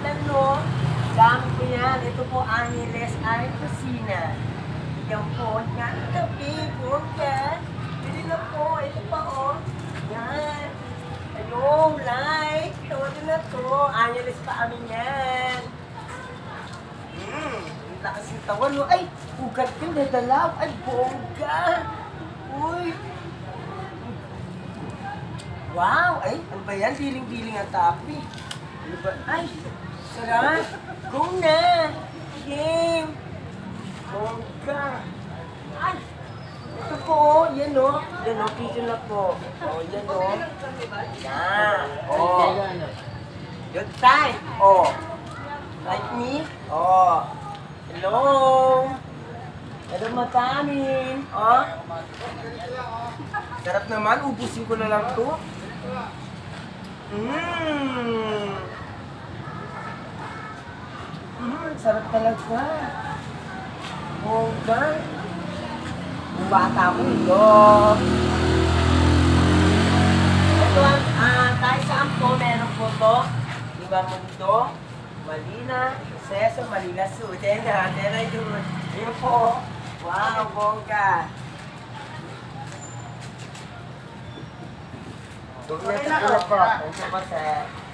lang, no? Dami ko yan. Ito po, Angeles Ay Kusina. Yan po. Yan, kape, bongga. Bili na po. Ito pa, oh. Yan. Ayun, like. Tawagin na to. Angeles pa amin yan. Ang lakas ng tawan, no? Ay, ugat ka, nadalaw. Ay, bongga. Uy. Wow! Ay, ano ba yan? Biling-biling ang tapi. Ano ba? Ay, sarap! Go na! Game! Bongga! Ay! Ito po, yan o. Yan o, video na po. O, yan o. Yan. O. Good time. O. Like me? O. Hello! Hello, matamin. O. Sarap naman, ubusin ko na lang to. Sarap talaga. Bongga. Yung bata ko ito. Ito tayo sa Ampo, meron po to. Diba Mundo, Malina, Seso, Manila Sud. Ayun po. Wow, bongga. Okay na po. Thank you po, sir.